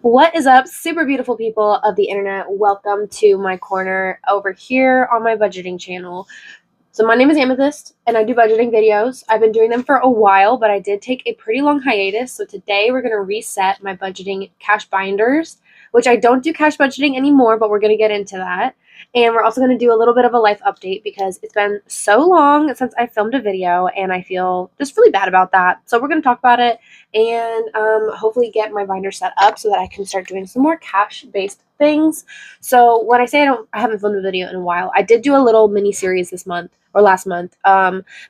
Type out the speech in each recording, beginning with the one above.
What is up, super beautiful people of the internet? Welcome to my corner over here on my budgeting channel. So my name is Amethyst, and I do budgeting videos. I've been doing them for a while, but I did take a pretty long hiatus. So today we're going to reset my budgeting cash binders, which I don't do cash budgeting anymore, but we're going to get into that. And we're also going to do a little bit of a life update because it's been so long since I filmed a video, and I feel just really bad about that. So we're going to talk about it and hopefully get my binder set up so that I can start doing some more cash-based things. So when I say I haven't filmed a video in a while, I did do a little mini series this month or last month,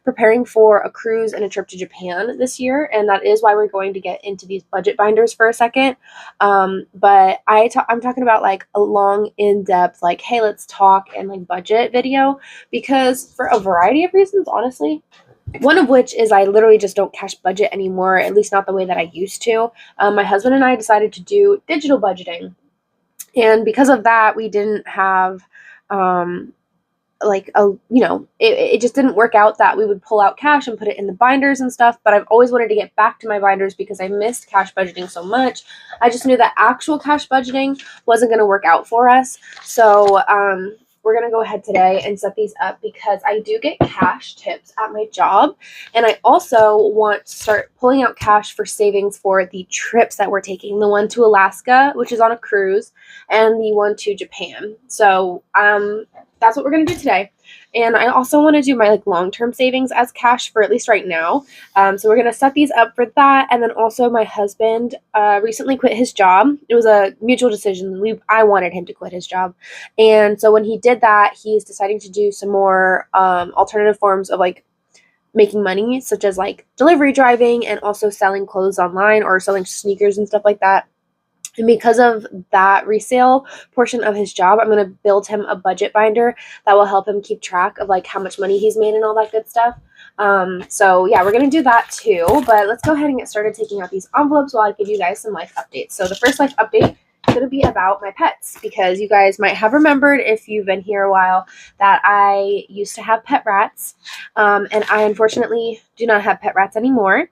preparing for a cruise and a trip to Japan this year, and that is why we're going to get into these budget binders for a second. But I'm talking about like a long, in-depth, like, hey, let's talk and like budget video, because for a variety of reasons, honestly. One of which is I literally just don't cash budget anymore, at least not the way that I used to. My husband and I decided to do digital budgeting. And because of that, we didn't have it just didn't work out that we would pull out cash and put it in the binders and stuff. But I've always wanted to get back to my binders because I missed cash budgeting so much. I just knew that actual cash budgeting wasn't going to work out for us. So we're going to go ahead today and set these up because I do get cash tips at my job. And I also want to start pulling out cash for savings for the trips that we're taking. The one to Alaska, which is on a cruise, and the one to Japan. So that's what we're going to do today. And I also want to do my long-term savings as cash for at least right now. So we're going to set these up for that. And then also my husband recently quit his job. It was a mutual decision. I wanted him to quit his job. And so when he did that, he's deciding to do some more alternative forms of making money, such as delivery driving and also selling clothes online or selling sneakers and stuff like that. And because of that resale portion of his job, I'm going to build him a budget binder that will help him keep track of how much money he's made and all that good stuff. So yeah, we're going to do that too. But let's go ahead and get started taking out these envelopes while I give you guys some life updates. So the first life update is going to be about my pets, because you guys might have remembered, if you've been here a while, that I used to have pet rats. And I unfortunately do not have pet rats anymore.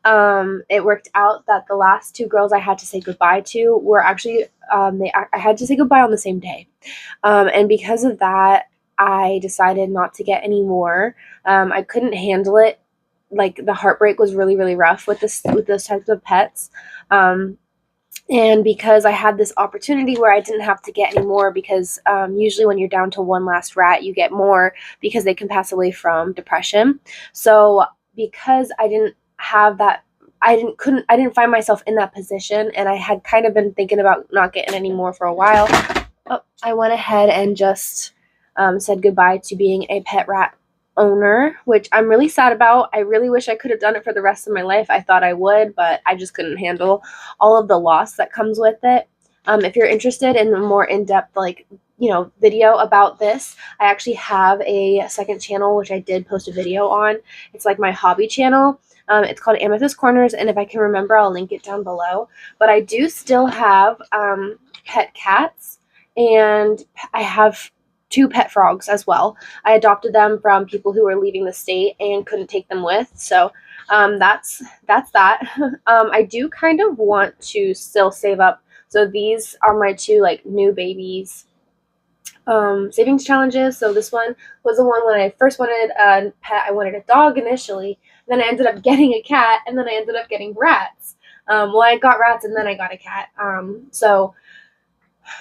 It worked out that the last two girls I had to say goodbye to were actually, I had to say goodbye on the same day. And because of that, I decided not to get any more. I couldn't handle it. The heartbreak was really, really rough with those types of pets. And because I had this opportunity where I didn't have to get any more, because usually when you're down to one last rat, you get more because they can pass away from depression. So because I didn't have that, I didn't find myself in that position, and I had kind of been thinking about not getting any more for a while. I went ahead and just said goodbye to being a pet rat owner, which I'm really sad about. I really wish I could have done it for the rest of my life. I thought I would, but I just couldn't handle all of the loss that comes with it. If you're interested in a more in-depth video about this, I actually have a second channel which I did post a video on. It's my hobby channel. It's called Amethyst Corners, and if I can remember, I'll link it down below. But I do still have pet cats, and I have 2 pet frogs as well. I adopted them from people who were leaving the state and couldn't take them with. So that's that. I do kind of want to still save up. So these are my 2 new babies savings challenges. So this one was the one when I first wanted a pet. I wanted a dog initially. Then I ended up getting a cat, and then I ended up getting rats. I got rats, and then I got a cat. So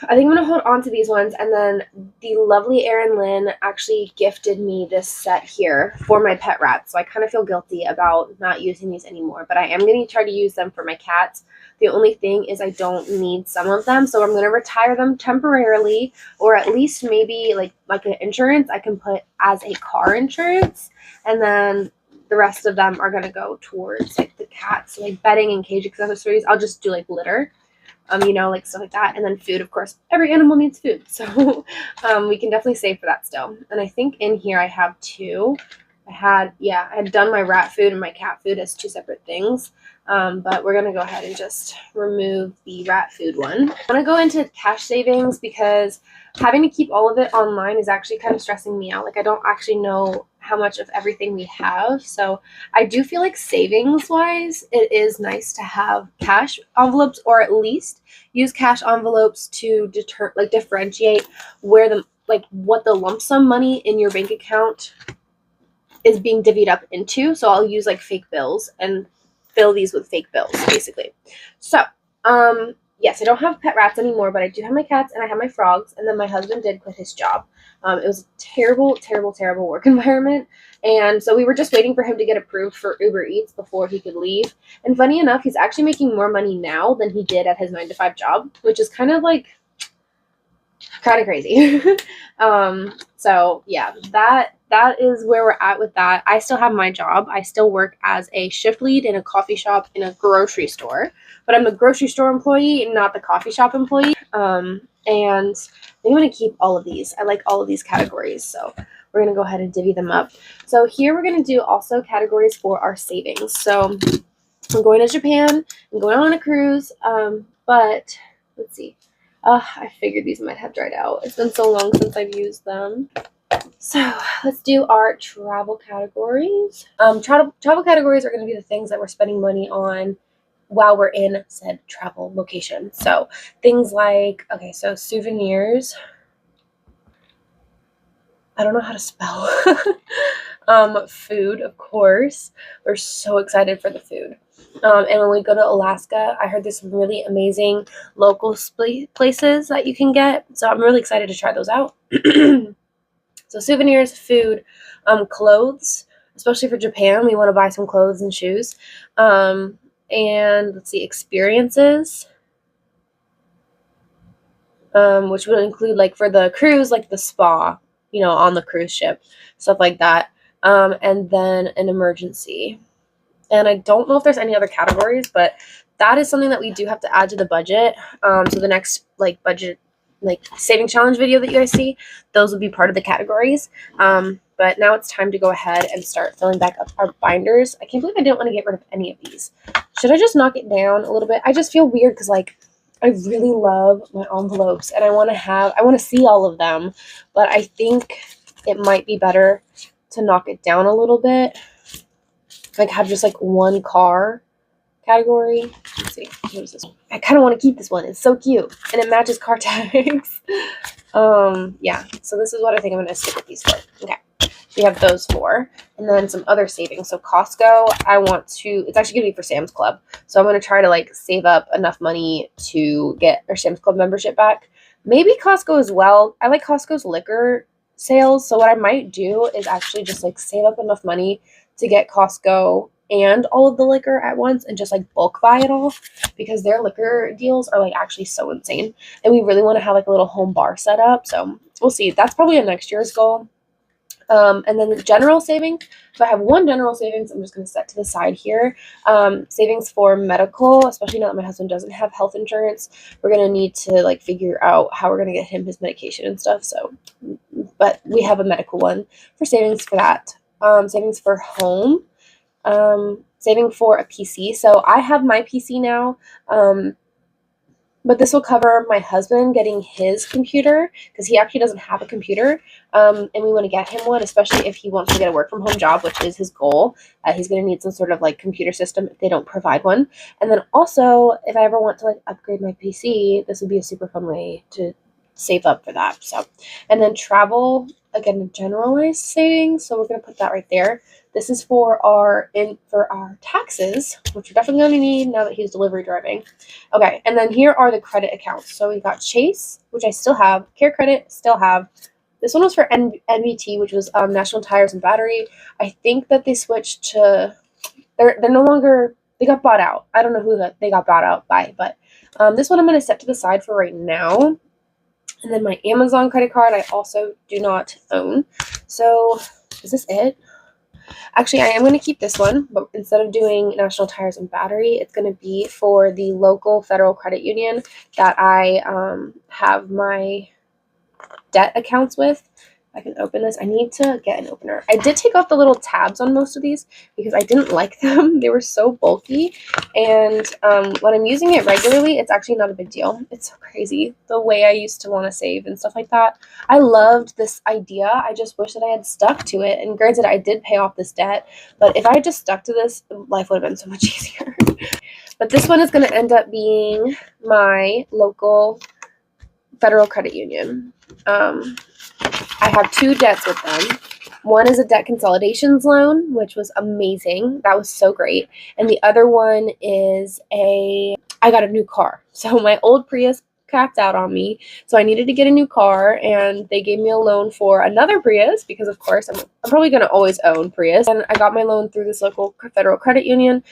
I think I'm going to hold on to these ones. And then the lovely Erin Lynn actually gifted me this set here for my pet rats. So I kind of feel guilty about not using these anymore, but I am going to try to use them for my cats. The only thing is I don't need some of them, so I'm going to retire them temporarily, or at least maybe like an insurance I can put as a car insurance. And then the rest of them are going to go towards the cats, bedding and cage accessories. I'll just do litter, stuff like that. And then food, of course, every animal needs food. So we can definitely save for that still. And I think in here I have 2 I had done my rat food and my cat food as two separate things. But we're going to go ahead and just remove the rat food one. I want to go into cash savings because having to keep all of it online is actually kind of stressing me out. Like, I don't actually know how much of everything we have. So I do feel like savings wise, it is nice to have cash envelopes, or at least use cash envelopes to differentiate where what the lump sum money in your bank account is being divvied up into. So I'll use like fake bills and fill these with fake bills, basically. So, yes, I don't have pet rats anymore, but I do have my cats and I have my frogs. And then my husband did quit his job. It was a terrible, terrible, terrible work environment. And so we were just waiting for him to get approved for Uber Eats before he could leave. And funny enough, he's actually making more money now than he did at his 9-to-5 job, which is kind of crazy. So yeah, that is where we're at with that. I still have my job. I still work as a shift lead in a coffee shop in a grocery store, but I'm a grocery store employee, not the coffee shop employee. And I'm going to keep all of these. I like all of these categories, so we're going to go ahead and divvy them up. So here we're going to do also categories for our savings. So I'm going to Japan. I'm going on a cruise, but let's see. I figured these might have dried out. It's been so long since I've used them. So let's do our travel categories. Travel categories are going to be the things that we're spending money on while we're in said travel location. So things like, okay, so souvenirs. I don't know how to spell. Food, of course. We're so excited for the food. And when we go to Alaska, I heard there's some really amazing local places that you can get. So I'm really excited to try those out. So souvenirs, food, clothes, especially for Japan. We want to buy some clothes and shoes. And let's see, experiences, which would include, like, for the cruise, like the spa, on the cruise ship, stuff like that. And then an emergency. And I don't know if there's any other categories, but that is something that we do have to add to the budget. So the next budget saving challenge video that you guys see, those will be part of the categories. But now it's time to go ahead and start filling back up our binders. I can't believe I didn't want to get rid of any of these. Should I just knock it down a little bit? I just feel weird because I really love my envelopes and I want to see all of them, but I think it might be better to knock it down a little bit. Have just one car category. Let's see, what is this one? I kind of want to keep this one. It's so cute and it matches car tags. Yeah, so this is what I think I'm going to stick with these for. Okay, we have those four, and then some other savings. So Costco, it's actually going to be for Sam's Club. So I'm going to try to save up enough money to get our Sam's Club membership back. Maybe Costco as well. I like Costco's liquor sales. So what I might do is actually just save up enough money to get Costco and all of the liquor at once and just bulk buy it all, because their liquor deals are actually so insane. And we really want to have a little home bar set up. So we'll see. That's probably a next year's goal. And then the general savings. So I have one general savings I'm just going to set to the side here. Savings for medical, especially now that my husband doesn't have health insurance. We're going to need to figure out how we're going to get him his medication and stuff. So, but we have a medical one for savings for that. Savings for home. Saving for a PC. So I have my PC now. But this will cover my husband getting his computer, because he actually doesn't have a computer, and we want to get him one, especially if he wants to get a work from home job, which is his goal. He's going to need some sort of computer system if they don't provide one. And then also, if I ever want to upgrade my PC, this would be a super fun way to save up for that. So, and then travel, again, generalized savings. So we're going to put that right there. This is for our taxes, which we're definitely going to need now that he's delivery driving. Okay, and then here are the credit accounts. So we got Chase, which I still have. Care Credit, still have. This one was for NBT, which was National Tires and Battery. I think that they switched to, they're no longer, they got bought out. I don't know who they got bought out by, but this one I'm going to set to the side for right now. And then my Amazon credit card, I also do not own. So is this it? Actually, I am going to keep this one, but instead of doing National Tires and Battery, it's going to be for the local federal credit union that I have my debt accounts with. I can open this. I need to get an opener. I did take off the little tabs on most of these because I didn't like them. They were so bulky. And when I'm using it regularly, it's actually not a big deal. It's so crazy the way I used to want to save and stuff like that. I loved this idea. I just wish that I had stuck to it. And granted, I did pay off this debt. But if I had just stuck to this, life would have been so much easier. But this one is going to end up being my local Federal Credit Union. I have 2 debts with them. One is a debt consolidations loan, which was amazing. That was so great. And the other one is I got a new car. So my old Prius crapped out on me. So I needed to get a new car, and they gave me a loan for another Prius because, of course, I'm probably going to always own Prius. And I got my loan through this local Federal Credit Union.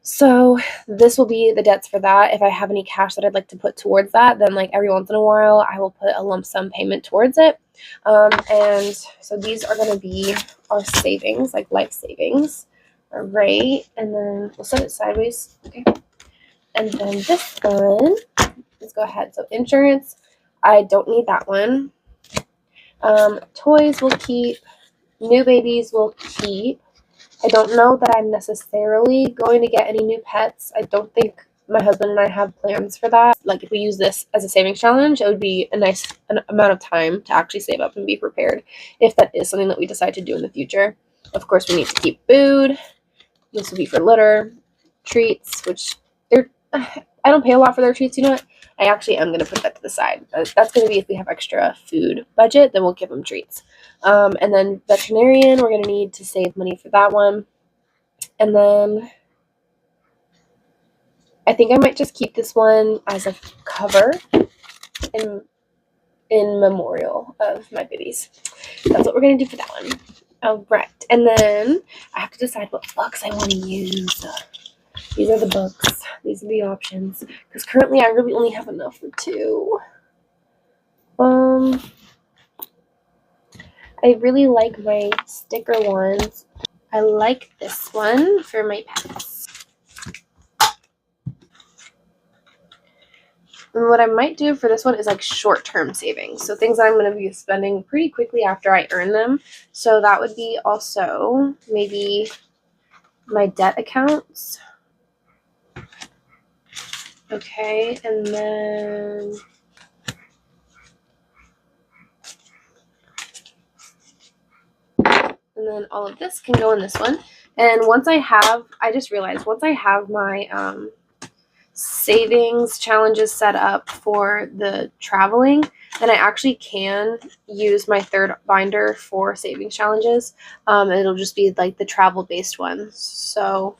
So this will be the debts for that. If I have any cash that I'd like to put towards that, then like every once in a while, I will put a lump sum payment towards it. And so these are going to be our savings, like life savings. All right. And then we'll set it sideways. Okay. And then this one, let's go ahead. So insurance, I don't need that one. Toys we'll keep. New babies we'll keep. I don't know that I'm necessarily going to get any new pets. I don't think my husband and I have plans for that. Like, if we use this as a savings challenge, it would be a nice amount of time to actually save up and be prepared if that is something that we decide to do in the future. Of course, we need to keep food. This will be for litter, treats, which I don't pay a lot for their treats, you know what? I actually am going to put that to the side. That's going to be if we have extra food budget, then we'll give them treats. And then veterinarian, we're going to need to save money for that one. And then I think I might just keep this one as a cover in memorial of my babies. That's what we're going to do for that one. All right. And then I have to decide what books I want to use. These are the books. These are the options. Because currently I really only have enough for 2. I really like my sticker ones. I like this one for my pets. And what I might do for this one is like short-term savings. So things that I'm going to be spending pretty quickly after I earn them. So that would be also maybe my debt accounts. Okay, and then all of this can go in this one. And I just realized once I have my savings challenges set up for the traveling, then I actually can use my third binder for savings challenges. It'll just be like the travel based one. So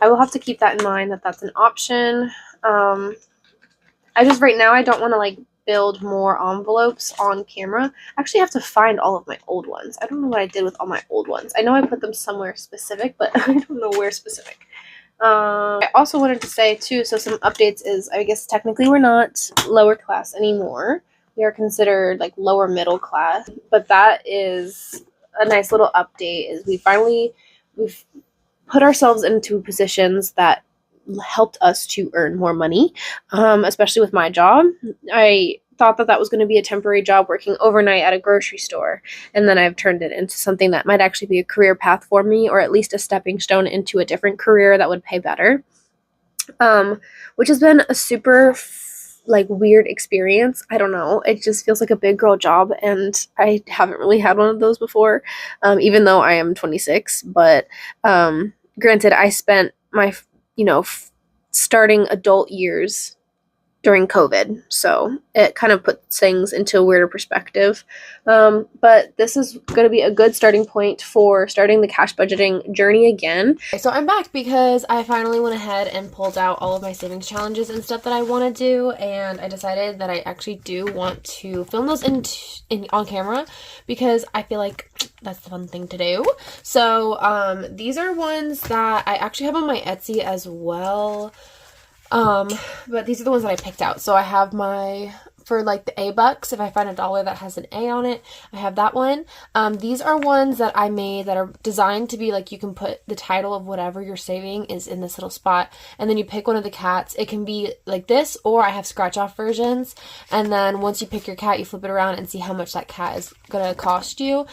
I will have to keep that in mind, that that's an option. Right now I don't want to like build more envelopes on camera. I actually have to find all of my old ones. I don't know what I did with all my old ones. I know I put them somewhere specific, but I don't know where specific. I also wanted to say too, so some updates is, I guess technically we're not lower class anymore. We are considered like lower middle class, but that is a nice little update, is we've put ourselves into positions that helped us to earn more money, especially with my job. I thought that was going to be a temporary job working overnight at a grocery store, and then I've turned it into something that might actually be a career path for me, or at least a stepping stone into a different career that would pay better, which has been a super weird experience. I don't know, it just feels like a big girl job, and I haven't really had one of those before, even though I am 26. But granted, I spent my starting adult years during COVID, so it kind of puts things into a weirder perspective. But this is going to be a good starting point for starting the cash budgeting journey again. So I'm back because I finally went ahead and pulled out all of my savings challenges and stuff that I want to do, and I decided that I actually do want to film those on camera because I feel like that's the fun thing to do. So these are ones that I actually have on my Etsy as well. But these are the ones that I picked out. So I have my for like the A bucks. If I find a dollar that has an A on it, I have that one. These are ones that I made that are designed to be like, you can put the title of whatever you're saving is in this little spot, and then you pick one of the cats. It can be like this, or I have scratch off versions, and then once you pick your cat, you flip it around and see how much that cat is gonna cost you.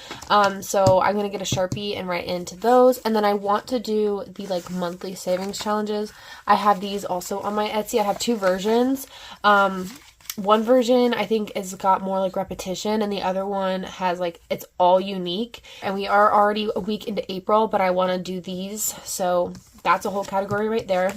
So I'm gonna get a Sharpie and write into those, and then I want to do the like monthly savings challenges. I have these also on my Etsy. I have two versions. One version I think has got more like repetition, and the other one has like, it's all unique. And we are already a week into April, but I want to do these, so that's a whole category right there.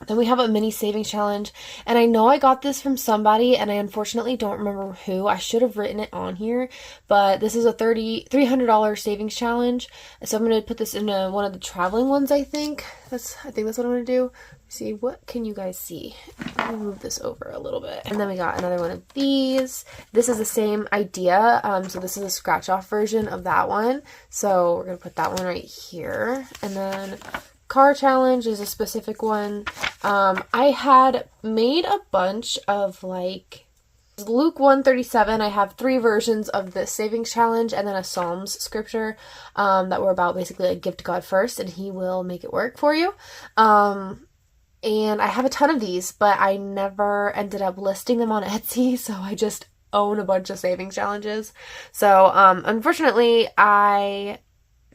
Then we have a mini savings challenge, and I know I got this from somebody, and I unfortunately don't remember who. I should have written it on here, but this is a $300 savings challenge. So I'm going to put this in one of the traveling ones, I think. I think that's what I'm going to do. See, what can you guys see? Let me move this over a little bit. And then we got another one of these. This is the same idea. So this is a scratch off version of that one. So we're going to put that one right here. And then car challenge is a specific one. I had made a bunch of like Luke 137. I have 3 versions of this savings challenge, and then a Psalms scripture that were about basically like give to God first and he will make it work for you. And I have a ton of these, but I never ended up listing them on Etsy, so I just own a bunch of savings challenges. So unfortunately, I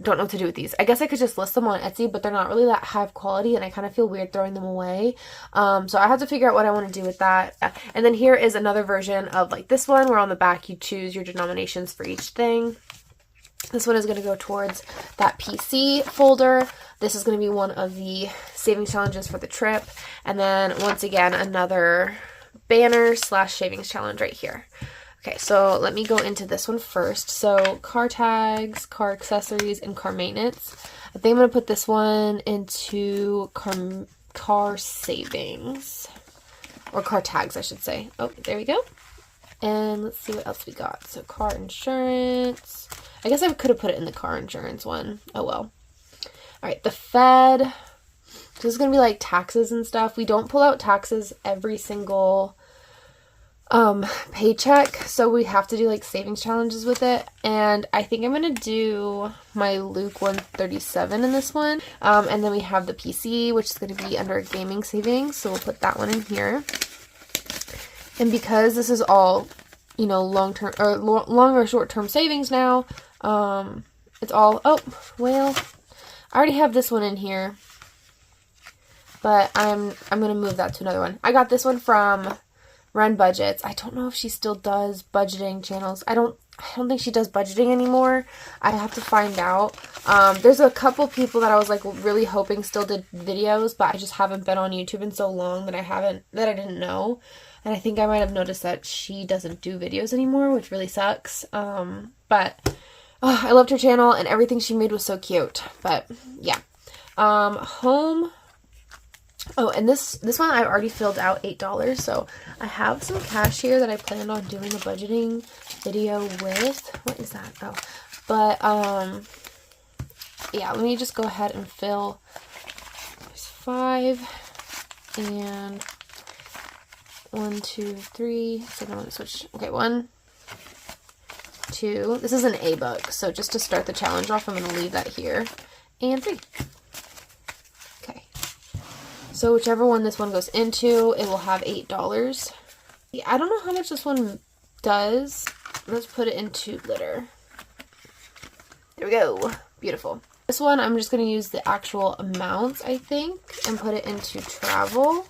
don't know what to do with these. I guess I could just list them on Etsy, but they're not really that high quality, and I kind of feel weird throwing them away. So I have to figure out what I want to do with that. And then here is another version of like this one, where on the back you choose your denominations for each thing. This one is going to go towards that PC folder. This is going to be one of the savings challenges for the trip. And then once again, another banner / savings challenge right here. Okay, so let me go into this one first. So car tags, car accessories, and car maintenance. I think I'm going to put this one into car savings. Or car tags, I should say. Oh, there we go. And let's see what else we got. So car insurance. I guess I could have put it in the car insurance one. Oh well. Alright, the Fed. This is going to be like taxes and stuff. We don't pull out taxes every single paycheck, so we have to do like savings challenges with it. And I think I'm going to do my Luke 137 in this one. And then we have the PC, which is going to be under gaming savings, so we'll put that one in here. And because this is all, you know, long-term or long or short-term savings now, it's all, oh, well, I already have this one in here, but I'm going to move that to another one. I got this one from Run Budgets. I don't know if she still does budgeting channels. I don't think she does budgeting anymore. I have to find out. There's a couple people that I was like really hoping still did videos, but I just haven't been on YouTube in so long that I didn't know. And I think I might have noticed that she doesn't do videos anymore, which really sucks. But I loved her channel, and everything she made was so cute. But yeah. Home. Oh, and this one I've already filled out $8, so I have some cash here that I planned on doing a budgeting video with. What is that? Oh, but yeah, let me just go ahead and fill. There's 5 and 1, 2, 3. So I'm gonna switch. Okay, 1, 2. This is an A book, so just to start the challenge off, I'm gonna leave that here. And 3. So whichever one this one goes into, it will have $8. Yeah, I don't know how much this one does. Let's put it into glitter. There we go. Beautiful. This one, I'm just going to use the actual amounts, I think, and put it into travel.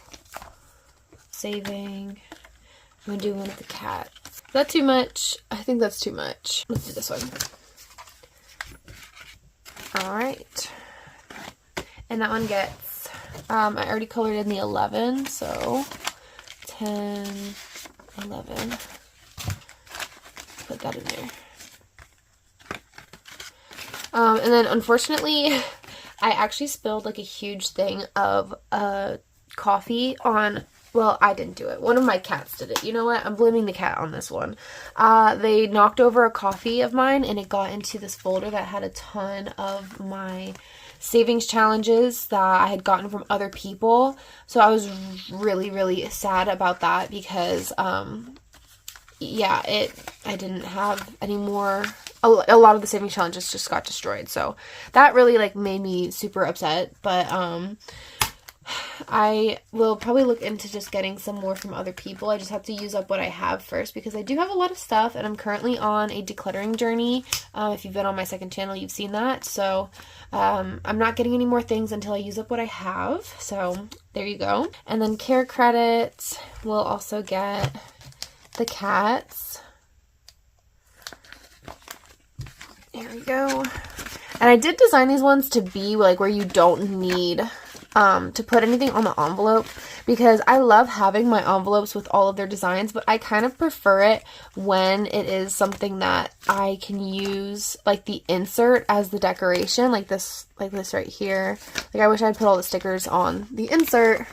Saving. I'm going to do one with the cat. Is that too much? I think that's too much. Let's do this one. Alright. And that one gets I already colored in the 11, so 10, 11. Put that in there. And then unfortunately, I actually spilled like a huge thing of coffee on, well, I didn't do it. One of my cats did it. You know what? I'm blaming the cat on this one. They knocked over a coffee of mine, and it got into this folder that had a ton of my savings challenges that I had gotten from other people. So I was really, really sad about that because yeah, I didn't have any more. A lot of the savings challenges just got destroyed, so that really like made me super upset. But I will probably look into just getting some more from other people. I just have to use up what I have first because I do have a lot of stuff, and I'm currently on a decluttering journey. If you've been on my second channel, you've seen that. So I'm not getting any more things until I use up what I have. So there you go. And then care credits, we'll also get the cats. There we go. And I did design these ones to be like where you don't need to put anything on the envelope, because I love having my envelopes with all of their designs, but I kind of prefer it when it is something that I can use like the insert as the decoration, like this right here. Like I wish I'd put all the stickers on the insert,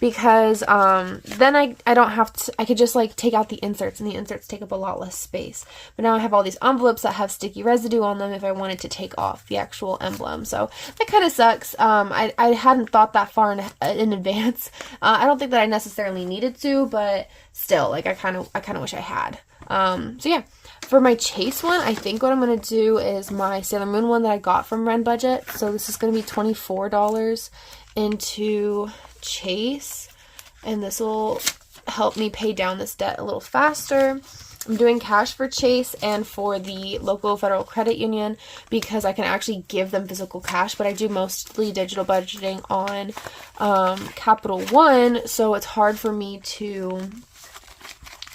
because then I don't have to, I could just like take out the inserts, and the inserts take up a lot less space. But now I have all these envelopes that have sticky residue on them if I wanted to take off the actual emblem. So that kind of sucks. I hadn't thought that far in advance. I don't think that I necessarily needed to, but still, like I kind of wish I had. So yeah. For my Chase one, I think what I'm going to do is my Sailor Moon one that I got from Ren Budget. So this is going to be $24 into Chase, and this will help me pay down this debt a little faster. I'm doing cash for Chase and for the local federal credit union because I can actually give them physical cash, but I do mostly digital budgeting on Capital One, so it's hard for me to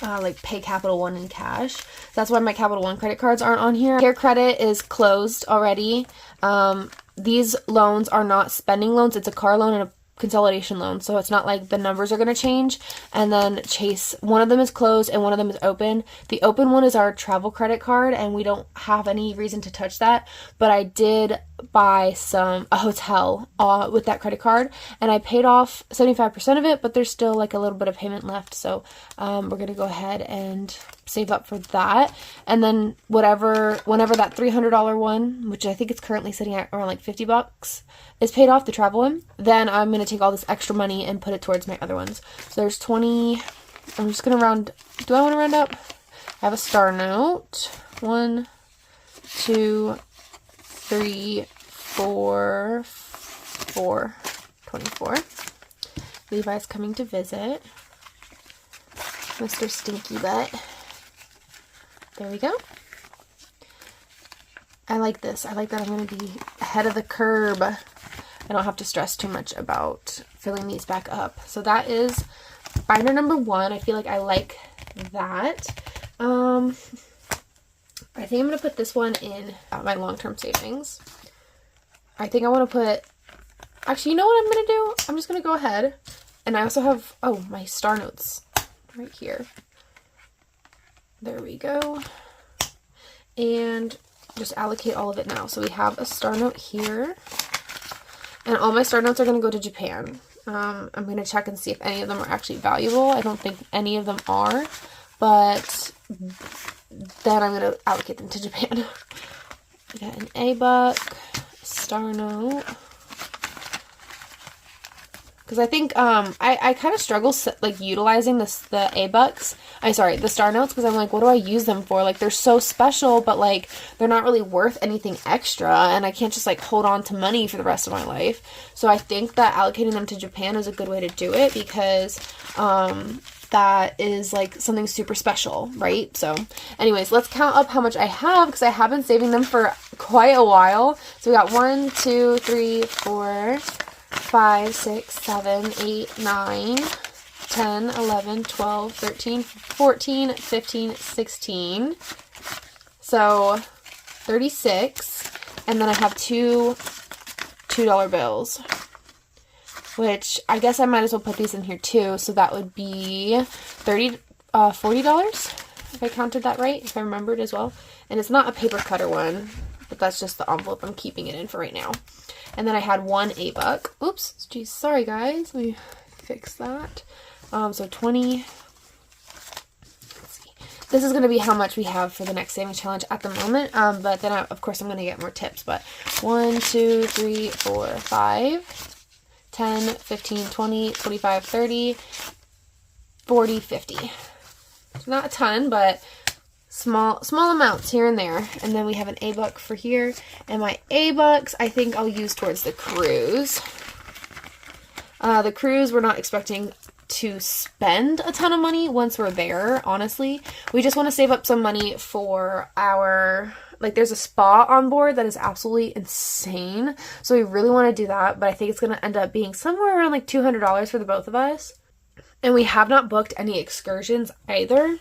like pay Capital One in cash. That's why my Capital One credit cards aren't on here. Care credit is closed already. These loans are not spending loans. It's a car loan and a consolidation loan, so it's not like the numbers are going to change. And then Chase, one of them is closed and one of them is open. The open one is our travel credit card, and we don't have any reason to touch that, but I did buy a hotel with that credit card, and I paid off 75% of it, but there's still like a little bit of payment left, so we're gonna go ahead and save up for that. And then whenever that $300 one, which I think it's currently sitting at around like $50, is paid off, the travel one, then I'm gonna take all this extra money and put it towards my other ones. So there's 20. I'm just gonna round. Do I want to round up? I have a Star Note. 1, 2, 3, 4, 24. Levi's coming to visit. Mr. Stinky Butt. There we go. I like this. I like that I'm going to be ahead of the curve. I don't have to stress too much about filling these back up. So that is binder number 1. I feel like I like that. I think I'm going to put this one in my long-term savings. I think I want to put, actually, you know what I'm going to do? I'm just going to go ahead, and I also have, my Star Notes right here. There we go. And just allocate all of it now. So we have a Star Note here, and all my Star Notes are going to go to Japan. I'm going to check and see if any of them are actually valuable. I don't think any of them are, but then I'm going to allocate them to Japan. We got an A-Buck, Star Note. Because I think I kind of struggle like utilizing the Star Notes, because I'm like, what do I use them for? Like, they're so special, but like they're not really worth anything extra, and I can't just like hold on to money for the rest of my life. So I think that allocating them to Japan is a good way to do it, because that is like something super special, right? So anyways, let's count up how much I have, because I have been saving them for quite a while. So we got 1, 2, 3, 4, 5, 6, 7, 8, 9, 10, 11, 12, 13, 14, 15, 16. So 36. And then I have two $2 bills, which I guess I might as well put these in here too. So that would be $40 if I counted that right, if I remembered as well. And it's not a paper cutter one, but that's just the envelope I'm keeping it in for right now. And then I had 1 A-Buck. Oops, geez, sorry guys. Let me fix that. So 20. Let's see. This is going to be how much we have for the next savings challenge at the moment. But then, of course, I'm going to get more tips. But 1, 2, 3, 4, 5, 10, 15, 20, 25, 30, 40, 50. Not a ton, but small amounts here and there. And then we have an A-Buck for here. And my A-Bucks, I think I'll use towards the cruise. The cruise, we're not expecting to spend a ton of money once we're there, honestly. We just want to save up some money for our, like, there's a spa on board that is absolutely insane. So we really want to do that, but I think it's going to end up being somewhere around like $200 for the both of us. And we have not booked any excursions either,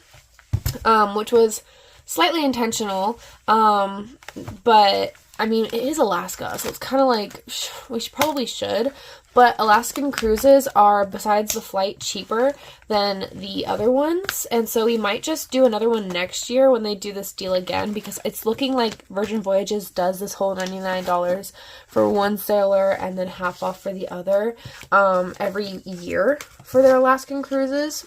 which was slightly intentional. But I mean, it is Alaska, so it's kind of like we probably should. But Alaskan cruises are, besides the flight, cheaper than the other ones. And so we might just do another one next year when they do this deal again, because it's looking like Virgin Voyages does this whole $99 for one sailor and then half off for the other every year for their Alaskan cruises.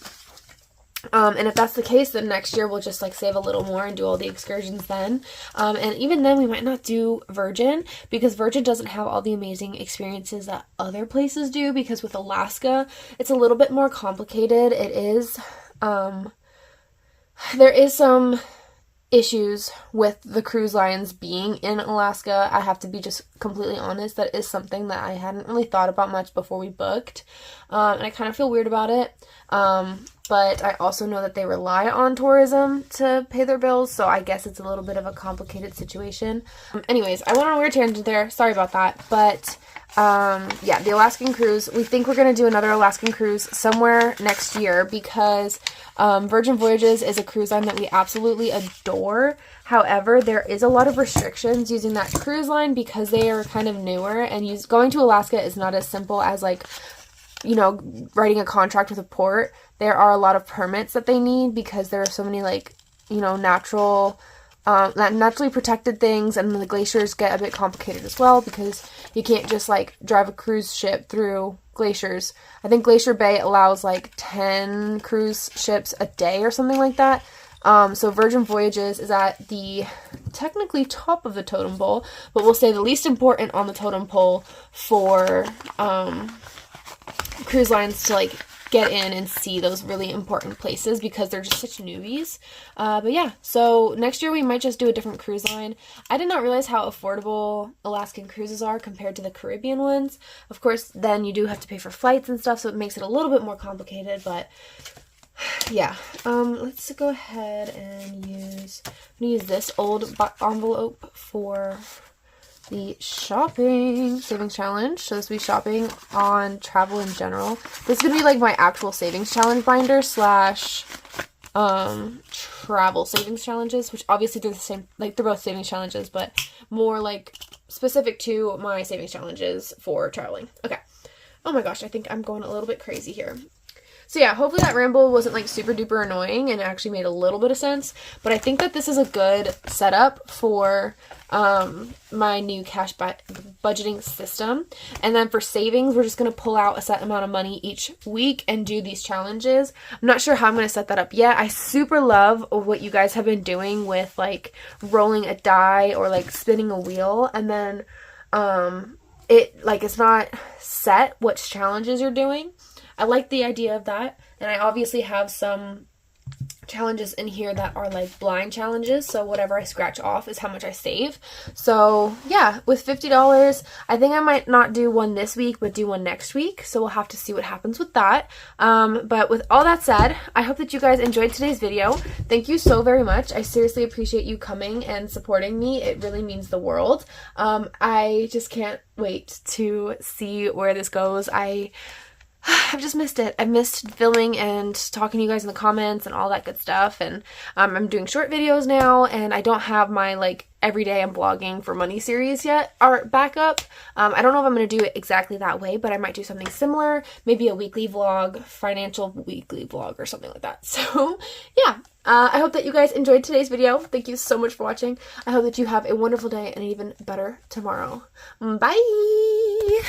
And if that's the case, then next year we'll just like save a little more and do all the excursions then. And even then we might not do Virgin, because Virgin doesn't have all the amazing experiences that other places do, because with Alaska, it's a little bit more complicated. It is, there is some issues with the cruise lines being in Alaska. I have to be just completely honest. That is something that I hadn't really thought about much before we booked. And I kind of feel weird about it. But I also know that they rely on tourism to pay their bills, so I guess it's a little bit of a complicated situation. Anyways, I went on a weird tangent there. Sorry about that. But yeah, the Alaskan cruise, we think we're going to do another Alaskan cruise somewhere next year, because Virgin Voyages is a cruise line that we absolutely adore. However, there is a lot of restrictions using that cruise line because they are kind of newer, and going to Alaska is not as simple as, like, you know, writing a contract with a port. There are a lot of permits that they need because there are so many, like, you know, naturally protected things, and the glaciers get a bit complicated as well because you can't just, like, drive a cruise ship through glaciers. I think Glacier Bay allows like 10 cruise ships a day or something like that. So Virgin Voyages is at the technically top of the totem pole, but we'll say the least important on the totem pole for cruise lines to, like, get in and see those really important places because they're just such newbies. But yeah, so next year we might just do a different cruise line. I did not realize how affordable Alaskan cruises are compared to the Caribbean ones. Of course, then you do have to pay for flights and stuff, so it makes it a little bit more complicated, but yeah. Let's go ahead and I'm gonna use this old envelope for the shopping savings challenge. So this will be shopping on travel in general. This is gonna be like my actual savings challenge binder slash travel savings challenges, which obviously they're the same, like, they're both savings challenges, but more like specific to my savings challenges for traveling. Okay. Oh my gosh, I think I'm going a little bit crazy here. So yeah, hopefully that ramble wasn't like super duper annoying and it actually made a little bit of sense. But I think that this is a good setup for my new cash budgeting system. And then for savings, we're just going to pull out a set amount of money each week and do these challenges. I'm not sure how I'm going to set that up yet. I super love what you guys have been doing with, like, rolling a die or, like, spinning a wheel. And then it's not set which challenges you're doing. I like the idea of that, and I obviously have some challenges in here that are like blind challenges, so whatever I scratch off is how much I save. So yeah, with $50, I think I might not do one this week, but do one next week, so we'll have to see what happens with that. But with all that said, I hope that you guys enjoyed today's video. Thank you so very much. I seriously appreciate you coming and supporting me. It really means the world. I just can't wait to see where this goes. I've just missed it. I've missed filming and talking to you guys in the comments and all that good stuff. And I'm doing short videos now, and I don't have my, like, everyday I'm blogging for money series yet or back up. I don't know if I'm going to do it exactly that way, but I might do something similar. Maybe a weekly vlog, financial weekly vlog or something like that. So yeah, I hope that you guys enjoyed today's video. Thank you so much for watching. I hope that you have a wonderful day and an even better tomorrow. Bye!